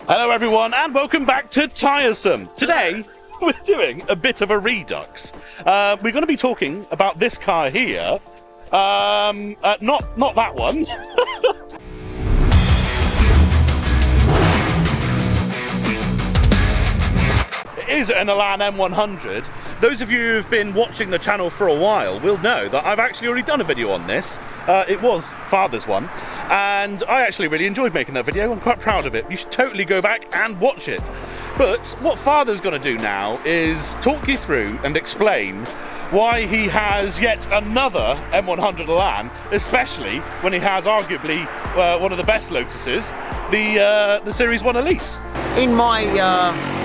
Hello everyone and welcome back to Tiresome. Today we're doing a bit of a redux. We're going to be talking about this car here. Not that one. It is an Elan M100. Those of you who've been watching the channel for a while will know that I've actually already done a video on this. It was Father's one, and I actually really enjoyed making that video. I'm quite proud of it. You should totally go back and watch it. But what Father's going to do now is talk you through and explain why he has yet another M100 Elan, especially when he has arguably one of the best Lotuses, the Series 1 Elise. In my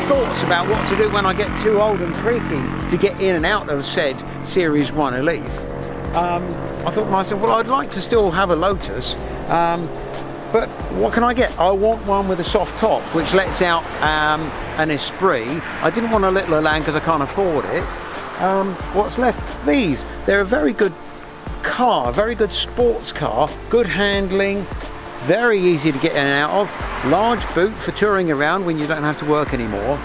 thoughts about what to do when I get too old and creaky to get in and out of said Series 1 Elise, I thought to myself, well, I'd like to still have a Lotus, but what can I get? I want one with a soft top which lets out an Esprit. I didn't want a little Elan because I can't afford it. What's left? These. They're a very good car, very good sports car, good handling, very easy to get in and out of, large boot for touring around when you don't have to work anymore.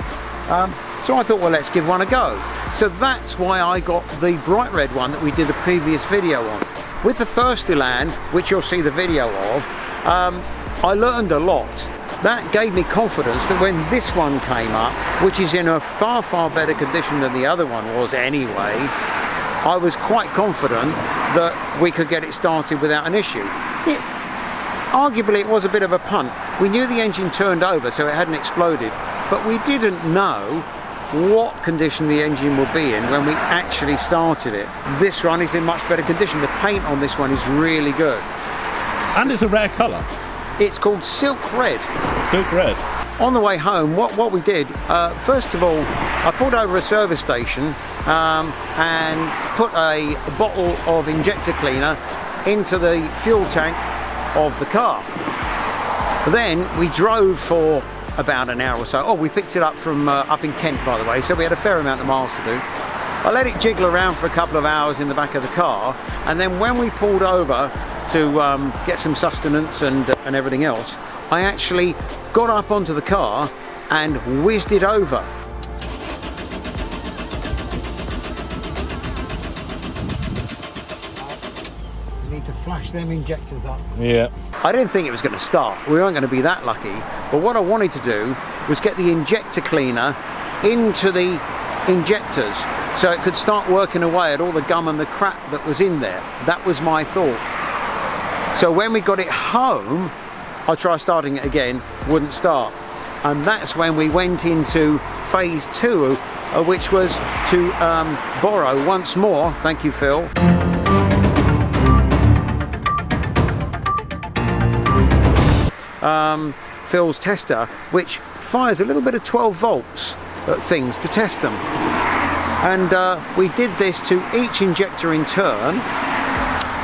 So I thought, well, let's give one a go. So that's why I got the bright red one that we did the previous video on. With the first Elan, which you'll see the video of, I learned a lot. That gave me confidence that when this one came up, which is in a far, far better condition than the other one was anyway, I was quite confident that we could get it started without an issue. Arguably it was a bit of a punt. We knew the engine turned over so it hadn't exploded, but we didn't know what condition the engine would be in when we actually started it. This one is in much better condition. The paint on this one is really good. And it's a rare colour. It's called Silk Red. Silk Red. On the way home, what we did, first of all, I pulled over a service station and put a bottle of injector cleaner into the fuel tank of the car. Then we drove for about an hour or so. Oh, we picked it up from up in Kent, by the way, so we had a fair amount of miles to do. I let it jiggle around for a couple of hours in the back of the car, and then when we pulled over to get some sustenance and everything else, I actually got up onto the car and whizzed it over. To flash them injectors up. Yeah. I didn't think it was going to start. We weren't going to be that lucky. But what I wanted to do was get the injector cleaner into the injectors so it could start working away at all the gum and the crap that was in there. That was my thought. So when we got it home, I tried starting it again, wouldn't start. And that's when we went into phase 2, which was to borrow once more, thank you Phil, Phil's tester, which fires a little bit of 12 volts at things to test them. And we did this to each injector in turn.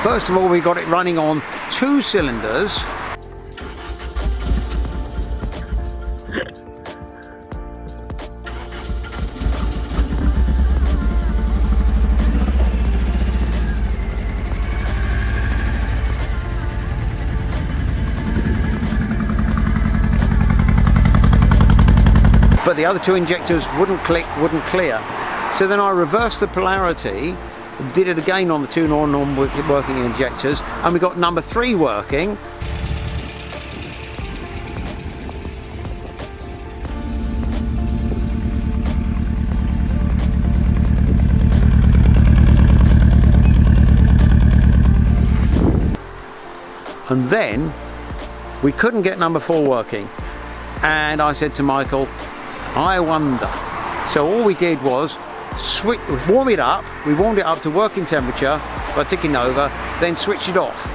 First of all, we got it running on 2 cylinders. But the other 2 injectors wouldn't click, wouldn't clear. So then I reversed the polarity, did it again on the 2 non-working injectors, and we got number 3 working. And then we couldn't get number 4 working. And I said to Michael, I wonder. So all we did was warm it up. We warmed it up to working temperature by ticking over, then switched it off.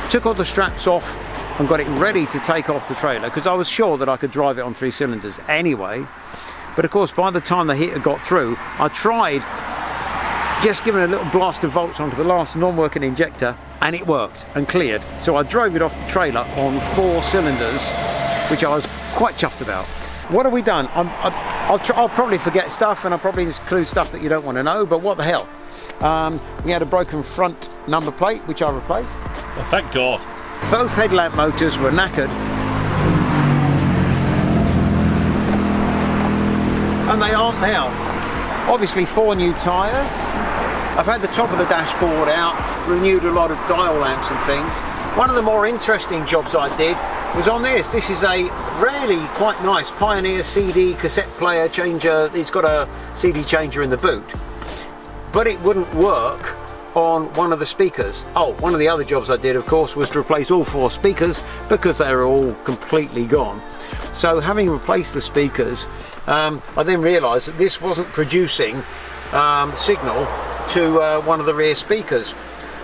Took all the straps off and got it ready to take off the trailer because I was sure that I could drive it on 3 cylinders anyway. But of course, by the time the heater got through, I tried just giving a little blast of volts onto the last non-working injector, and it worked and cleared. So I drove it off the trailer on 4 cylinders, which I was quite chuffed about. What have we done? I'll probably forget stuff, and I'll probably include stuff that you don't want to know, but what the hell. We had a broken front number plate, which I replaced. Oh, thank God. Both headlamp motors were knackered. and they aren't now. Obviously 4 new tyres. I've had the top of the dashboard out, renewed a lot of dial lamps and things. One of the more interesting jobs I did was on this. This is a really quite nice Pioneer CD cassette player changer. It's got a CD changer in the boot, but it wouldn't work on one of the speakers. Oh, one of the other jobs I did, of course, was to replace all 4 speakers because they were all completely gone. So having replaced the speakers, I then realised that this wasn't producing signal to one of the rear speakers.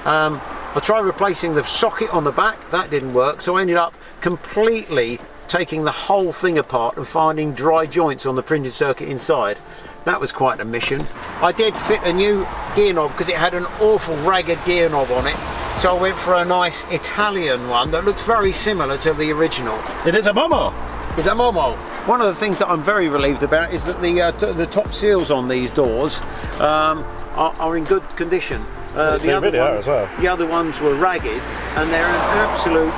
I tried replacing the socket on the back, that didn't work, so I ended up completely taking the whole thing apart and finding dry joints on the printed circuit inside. That was quite a mission. I did fit a new gear knob because it had an awful ragged gear knob on it, so I went for a nice Italian one that looks very similar to the original. It is a Momo. It's a Momo. One of the things that I'm very relieved about is that the top seals on these doors are in good condition. They really are as well. The other ones were ragged, and they're an absolute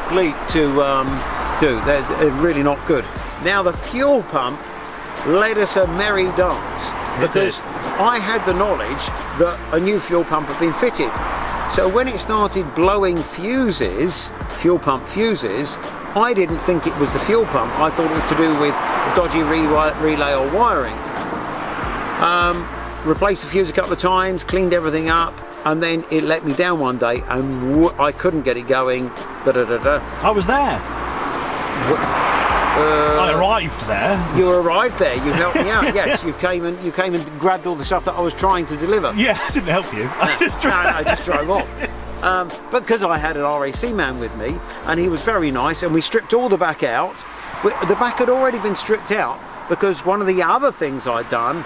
bleak to do. They're really not good. Now the fuel pump led us a merry dance because I had the knowledge that a new fuel pump had been fitted. So when it started blowing fuses, fuel pump fuses, I didn't think it was the fuel pump. I thought it was to do with a dodgy relay or wiring. Replaced the fuse a couple of times, cleaned everything up, and then it let me down one day and I couldn't get it going. I was there. I arrived there. You arrived there. You helped me out. Yes, you came and grabbed all the stuff that I was trying to deliver. Yeah, I didn't help you. I just drove off. But because I had an RAC man with me, and he was very nice, and we stripped all the back out. The back had already been stripped out because one of the other things I'd done,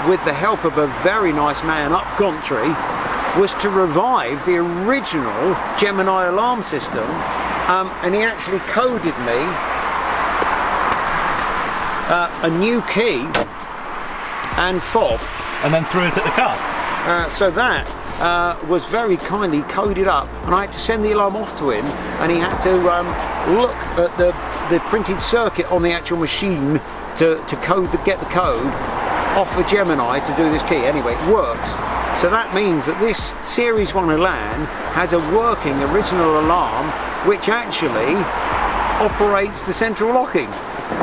with the help of a very nice man up country, was to revive the original Gemini alarm system, and he actually coded me a new key and fob, and then threw it at the car. so that was very kindly coded up, and I had to send the alarm off to him, and he had to look at the printed circuit on the actual machine to get the code off of Gemini to do this key. Anyway, it works. So that means that this Series 1 Elan has a working original alarm which actually operates the central locking,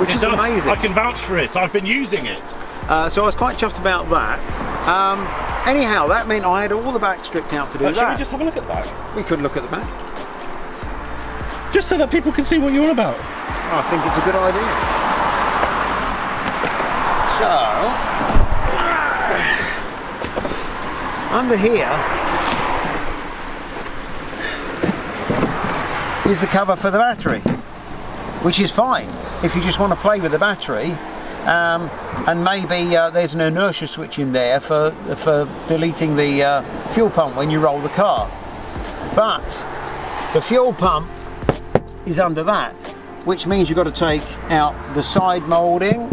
which is amazing. I can vouch for it. I've been using it. So I was quite chuffed about that. Anyhow, that meant I had all the back stripped out to do that. Shall we just have a look at the back? We could look at the back. Just so that people can see what you're on about. I think it's a good idea. So, under here is the cover for the battery, which is fine if you just want to play with the battery. And maybe there's an inertia switch in there for deleting the fuel pump when you roll the car. But the fuel pump is under that, which means you've got to take out the side moulding,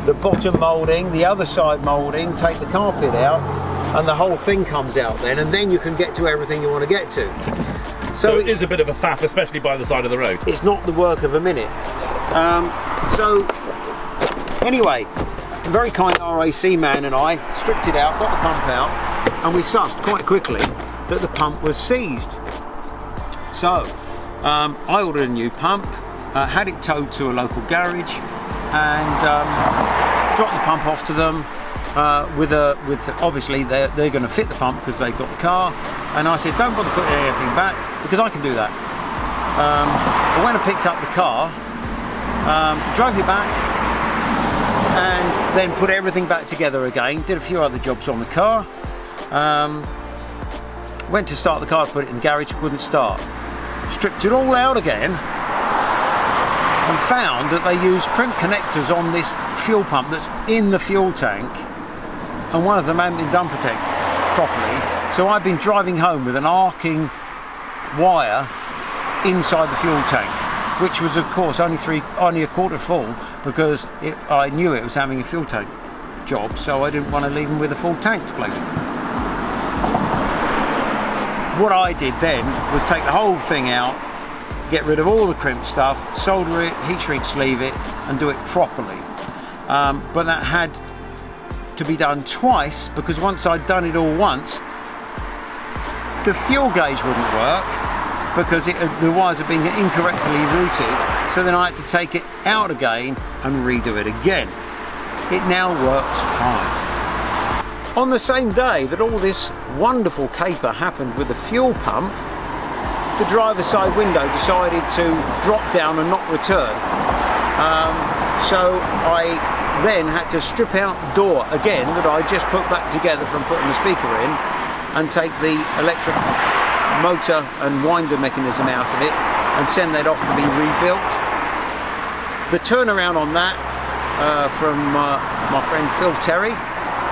the bottom moulding, the other side moulding, take the carpet out, and the whole thing comes out then, and then you can get to everything you want to get to. So it is a bit of a faff, especially by the side of the road. It's not the work of a minute. Anyway, a very kind RAC man and I stripped it out, got the pump out, and we sussed quite quickly that the pump was seized. So I ordered a new pump, had it towed to a local garage, and dropped the pump off to them. With obviously they're going to fit the pump because they've got the car, and I said don't bother putting anything back because I can do that. I went and picked up the car, drove it back, and then put everything back together again. Did a few other jobs on the car. Went to start the car, put it in the garage, wouldn't start. Stripped it all out again and found that they use crimp connectors on this fuel pump that's in the fuel tank, and one of them hadn't been done properly. So I've been driving home with an arcing wire inside the fuel tank, which was of course only a quarter full because I knew it was having a fuel tank job, so I didn't want to leave them with a full tank to play with. What I did then was take the whole thing out, get rid of all the crimp stuff, solder it, heat shrink sleeve it, and do it properly. but that had to be done twice, because once I'd done it all once, the fuel gauge wouldn't work because the wires had been incorrectly routed. So then I had to take it out again and redo it again. It now works fine. On the same day that all this wonderful caper happened with the fuel pump, the driver's side window decided to drop down and not return. So I then had to strip out the door again that I just put back together from putting the speaker in, and take the electric motor and winder mechanism out of it and send that off to be rebuilt. The turnaround on that from my friend Phil Terry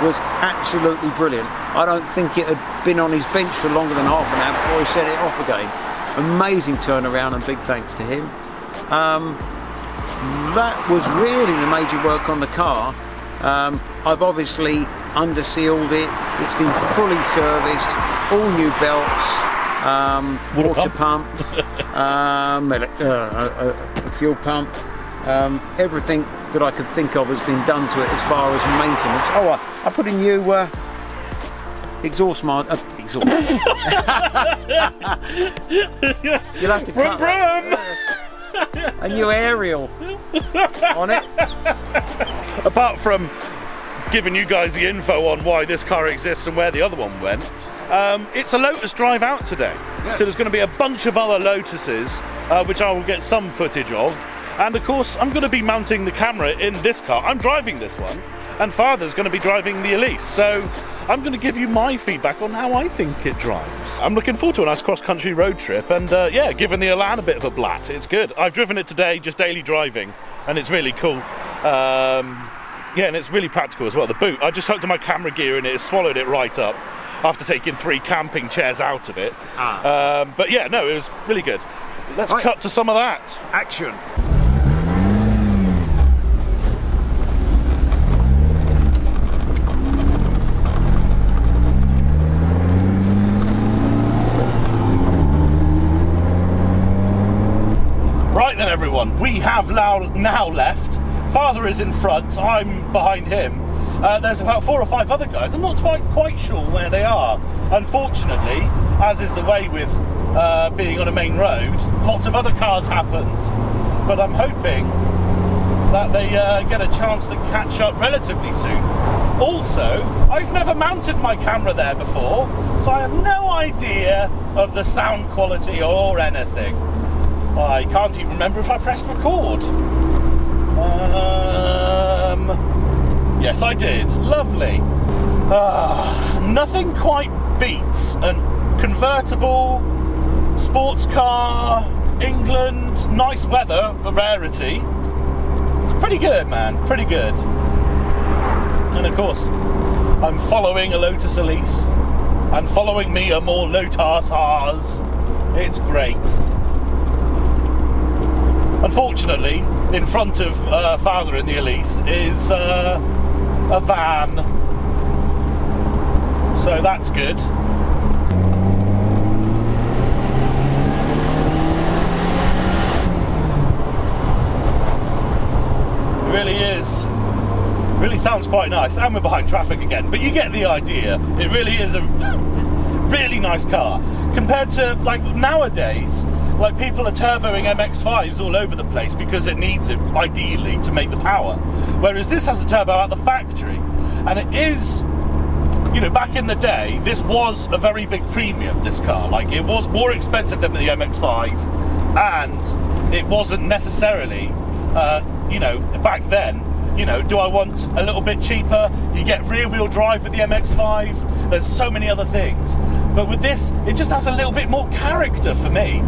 was absolutely brilliant. I don't think it had been on his bench for longer than half an hour before he set it off again. Amazing turnaround, and big thanks to him. That was really the major work on the car. I've obviously undersealed it. It's been fully serviced, all new belts, water pump, fuel pump, everything that I could think of has been done to it as far as maintenance. Oh, I put a new exhaust exhaust. You'll have to cut that. A new aerial on it. Apart from giving you guys the info on why this car exists and where the other one went, it's a Lotus drive out today. Yes. So there's going to be a bunch of other Lotuses, which I will get some footage of. And of course, I'm going to be mounting the camera in this car. I'm driving this one, and Father's going to be driving the Elise. So I'm going to give you my feedback on how I think it drives. I'm looking forward to a nice cross-country road trip, and yeah, giving the Elan a bit of a blat. It's good. I've driven it today, just daily driving, and it's really cool. Yeah, and it's really practical as well. The boot, I just hooked to my camera gear and it has swallowed it right up after taking 3 camping chairs out of it. But yeah, no, it was really good. Let's cut to some of that. Action. Right then, everyone, we have now left. Father is in front, I'm behind him. There's about 4 or 5 other guys. I'm not quite sure where they are. Unfortunately, as is the way with being on a main road, lots of other cars happened. But I'm hoping that they get a chance to catch up relatively soon. Also, I've never mounted my camera there before, so I have no idea of the sound quality or anything. I can't even remember if I pressed record. Yes, I did. Lovely. Nothing quite beats a convertible sports car, England, nice weather, a rarity. It's pretty good, man. Pretty good. And of course, I'm following a Lotus Elise, and following me are more Lotuses. It's great. Unfortunately, in front of Father in the Elise is a van, so that's good. It really is. Really sounds quite nice, and we're behind traffic again, but you get the idea. It really is a really nice car compared to like nowadays. Like, people are turboing MX-5s all over the place because it needs it, ideally, to make the power. Whereas this has a turbo out the factory. And it is, you know, back in the day, this was a very big premium, this car. Like, it was more expensive than the MX-5, and it wasn't necessarily, you know, back then, you know, do I want a little bit cheaper? You get rear-wheel drive with the MX-5. There's so many other things. But with this, it just has a little bit more character for me.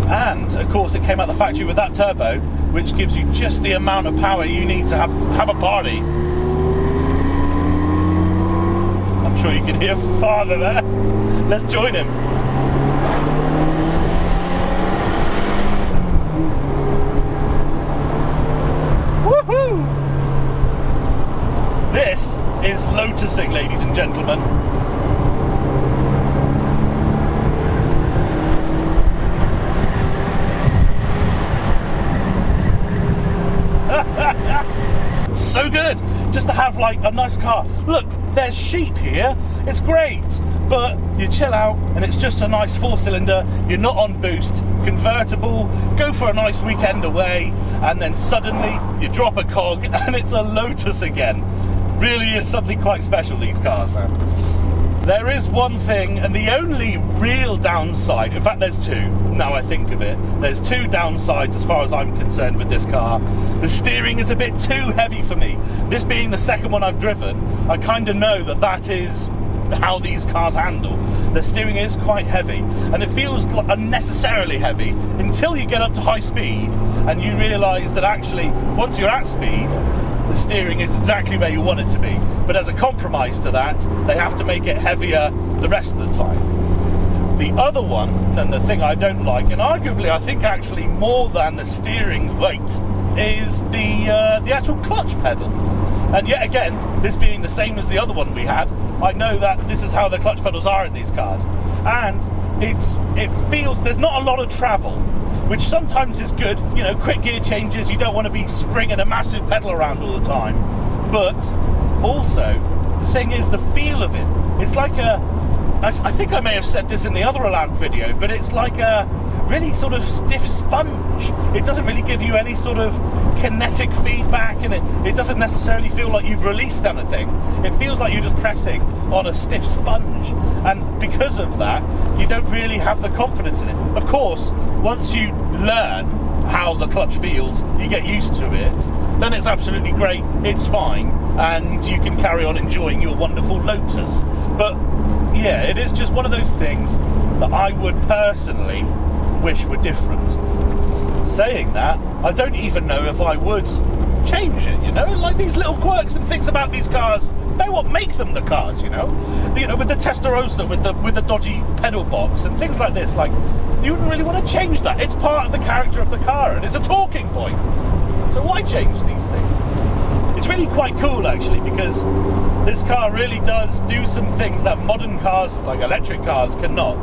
And of course it came out the factory with that turbo, which gives you just the amount of power you need to have a party. I'm sure you can hear Father there. Let's join him. Woohoo! This is Lotusing, ladies and gentlemen. so good just to have like a nice car. Look, there's sheep here, it's great, but you chill out and it's just a nice 4-cylinder, you're not on boost, convertible, go for a nice weekend away, and then suddenly you drop a cog and it's a Lotus again. Really is something quite special, these cars, man. There is one thing, and the only real downside, in fact there's two, now I think of it, there's two downsides as far as I'm concerned with this car. The steering is a bit too heavy for me. This being the second one I've driven, I kind of know that that is how these cars handle. The steering is quite heavy, and it feels unnecessarily heavy until you get up to high speed and you realise that actually, once you're at speed, the steering is exactly where you want it to be. But as a compromise to that, they have to make it heavier the rest of the time. The other one, and the thing I don't like, and arguably I think actually more than the steering's weight, is the actual clutch pedal. And yet again, this being the same as the other one we had, I know that this is how the clutch pedals are in these cars. And it feels, there's not a lot of travel, which sometimes is good. You know, quick gear changes, you don't want to be springing a massive pedal around all the time. But also, the thing is the feel of it. It's like I think I may have said this in the other Elan video, but it's like a really sort of stiff sponge. It doesn't really give you any sort of kinetic feedback, and it doesn't necessarily feel like you've released anything. It feels like you're just pressing on a stiff sponge, and because of that, you don't really have the confidence in it. Of course, once you learn how the clutch feels, you get used to it, then it's absolutely great, it's fine, and you can carry on enjoying your wonderful Lotus. But yeah, it is just one of those things that I would personally wish were different. Saying that, I don't even know if I would change it, you know? Like, these little quirks and things about these cars, they're what make them the cars, you know? You know, with the Testarossa, with the dodgy pedal box and things like this, like, you wouldn't really want to change that. It's part of the character of the car, and it's a talking point. So why change these things? It's really quite cool, actually, because this car really does do some things that modern cars, like electric cars, cannot.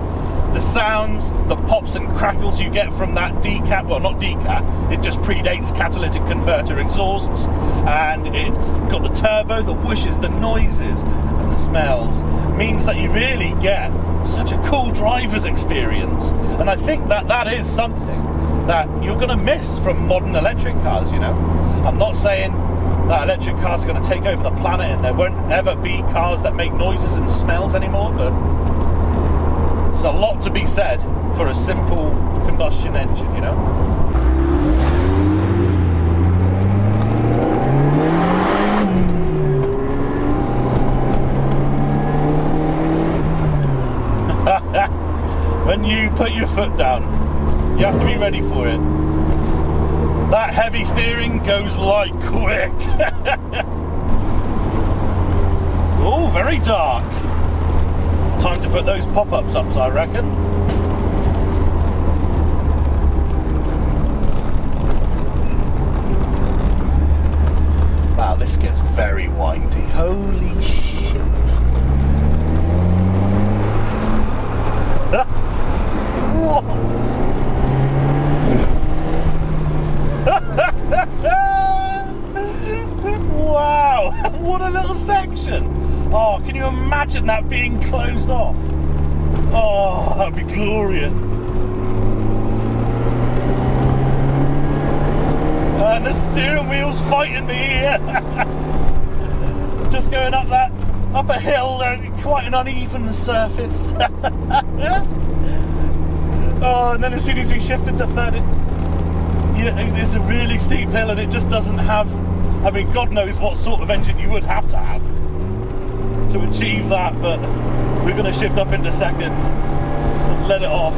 The sounds, the pops and crackles you get from that decat, well, not decat, it just predates catalytic converter exhausts, and it's got the turbo, the whooshes, the noises, and the smells, means that you really get such a cool driver's experience. And I think that that is something that you're going to miss from modern electric cars, you know? I'm not saying that electric cars are going to take over the planet and there won't ever be cars that make noises and smells anymore, but there's a lot to be said for a simple combustion engine, you know? When you put your foot down, you have to be ready for it. That heavy steering goes like quick. Oh, very dark. Time to put those pop-ups up, I reckon. Wow, this gets very windy. Holy shit. Wow, what a little section. Oh, can you imagine that being closed off? Oh, that'd be glorious. And the steering wheel's fighting me here. Just going up a hill, quite an uneven surface. Oh, and then as soon as we shifted to third, it's a really steep hill, and it just doesn't have, I mean, God knows what sort of engine you would have to have to achieve that, but we're going to shift up into second and let it off.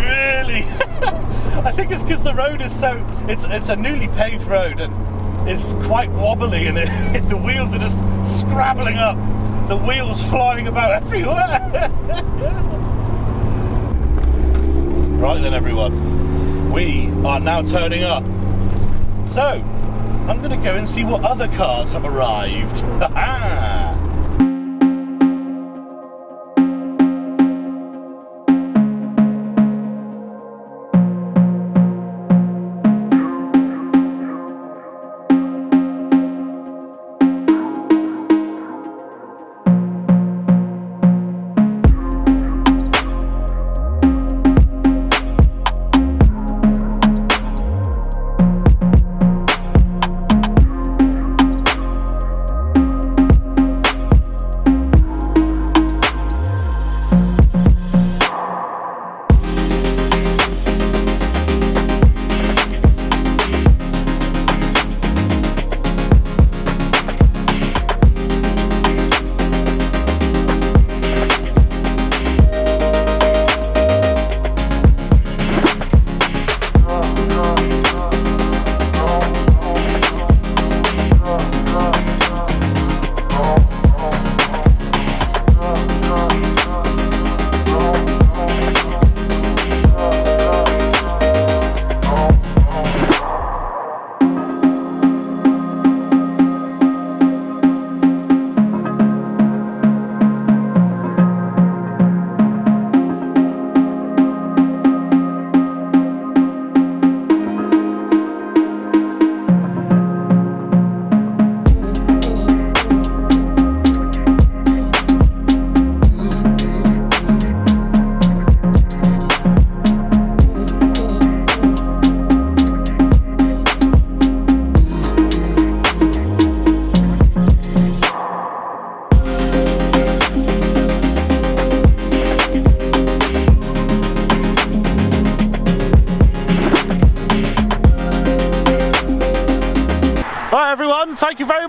Really? I think it's because the road is so, it's a newly paved road, and it's quite wobbly, and the wheels are just scrabbling up, the wheels flying about everywhere. Right then, everyone, we are now turning up. So, I'm going to go and see what other cars have arrived. Ha-ha!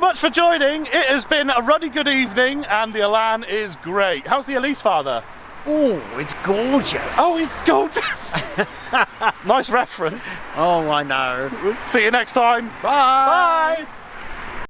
much for joining. It has been a ruddy good evening, and the Elan is great. How's the Elise, Father? Oh, it's gorgeous. Oh, it's gorgeous. Nice reference. Oh, I know. See you next time. Bye. Bye.